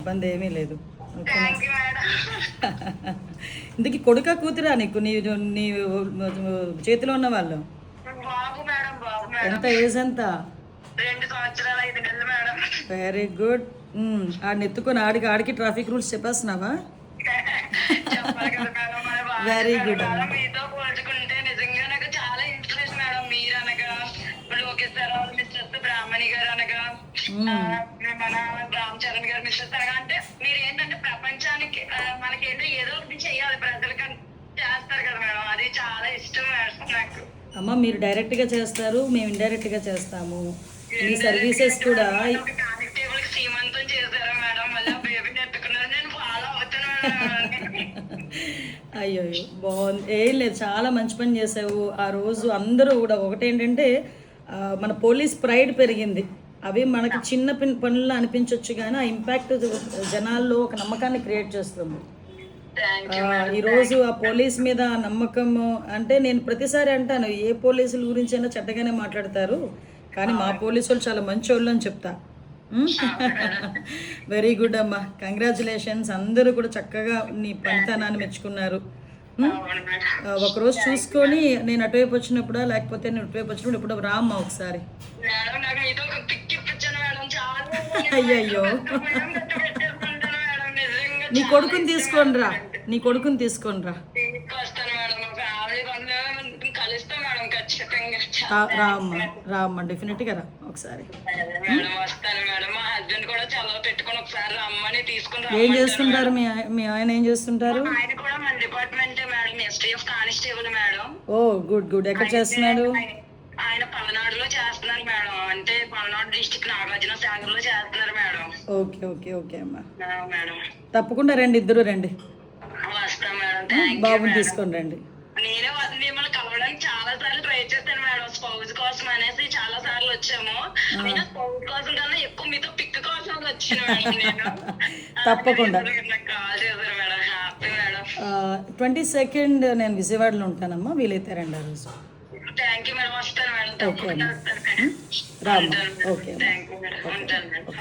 ఇబ్బంది ఏమీ లేదు. ఓకేనా? Thank you madam. ఇందుకు కొడుకా కూతురా నీకు నీ చేతిలో ఉన్న వాళ్ళు? బాబు మేడం, బాబు మేడం. ఎంత ఏజ్ ఎంత? 2 సంవత్సరాలు 5 నెలలు మేడం. Very good. ఆడిని ఎత్తుకొని ఆడికి ట్రాఫిక్ రూల్స్ చెప్పేస్తున్నావా? చెప్పాలి కదా మేడం, మన బాధ్యత వెరీ గుడ్ మేడం. అమ్మా. మీతో పోల్చుకుంటే నిజంగా నాకు చాలా ఇన్స్పిరేషన్ మేడం. మీరు అనగా లోకేష్ సార్ వాళ్ళు, మిస్టర్స్ బ్రాహ్మణి గారు అనగా మన రామ్ చరణ్ గారు, మిస్టర్స్ అనగా అంటే మీరు ఏంటంటే ప్రపంచానికి మనకేంటో ఏదో ఒకటి చెయ్యాలి ప్రజలకని చేస్తారు కదా మేడం. అది చాలా ఇష్టం మేడం నాకు. అమ్మ మీరు డైరెక్ట్గా చేస్తారు, మేము ఇండైరెక్ట్గా చేస్తాము. ఈ సర్వీసెస్ కూడా కానిస్టేబుల్ శ్రీమంతం చేశారు మేడం. మళ్ళీ బేబీని ఎత్తుకున్నారు. నేను ఫాలో అవుతాను మేడం. అయ్యో బాగుంది. ఏం లేదు, చాలా మంచి పని చేసావు. ఆ రోజు అందరూ కూడా ఒకటేంటంటే మన పోలీస్ ప్రైడ్ పెరిగింది. అవి మనకి చిన్న పనుల్లో అనిపించవచ్చు కానీ ఆ ఇంపాక్ట్ జనాల్లో ఒక నమ్మకాన్ని క్రియేట్ చేస్తుంది. ఈరోజు ఆ పోలీస్ మీద నమ్మకం అంటే నేను ప్రతిసారి అంటాను, ఏ పోలీసుల గురించి అయినా చెడ్డగానే మాట్లాడతారు కానీ మా పోలీసు వాళ్ళు చాలా మంచి వాళ్ళు అని చెప్తా. వెరీ గుడ్ అమ్మా, కంగ్రాచులేషన్స్. అందరూ కూడా చక్కగా నీ పనితనాన్ని మెచ్చుకున్నారు. ఒకరోజు చూసుకొని నేను అటువైపు వచ్చినప్పుడా లేకపోతే నేను అటువైపు వచ్చినప్పుడు ఇప్పుడు రామ్మా ఒకసారి. అయ్యయ్యో, నీ కొడుకుని తీసుకొని రా, నీ కొడుకుని తీసుకొని రా. రామ్మా డెఫినెట్గా రా ఒకసారి. ఏం చేస్తుంటారు మీ ఆయన ఏం చేస్తుంటారు? ఓ గుడ్ గుడ్. ఎక్కడ చేస్తున్నాడు? ఆయన పల్నాడులో చేస్తున్నారు మేడం. అంటే పల్నాడు డిస్ట్రిక్ట్ నాగార్జున సాగర్ లో చేస్తున్నారు మేడం. ఓకే ఓకే ఓకే అమ్మా, మేడం తప్పకుండా రండి, ఇద్దరు రండి. వస్తాం మేడం. బాబుని తీసుకొని రండి. నేనే మిమ్మల్ని కలవడానికి చాలా సార్లు ట్రై చేస్తాను మేడం. స్పౌజ్ కోసం అనేసి చాలా సార్లు వచ్చాము. నేను స్పౌజ్ కోసం కన్నా ఎక్కువ మీతో పిక్ కోసం వచ్చిన మేడం నేను. తప్పకుండా కాల్ చేశారు మేడం. Happy madam. 22nd నేను విజయవాడలో ఉంటానమ్మా, వీలైతే రండి ఆ రోజు. Thank you madam. వస్తాను మేడం. ఓకే అమ్మా, రామ్మా. Okay thank you madam. ఉంటాను మేడం.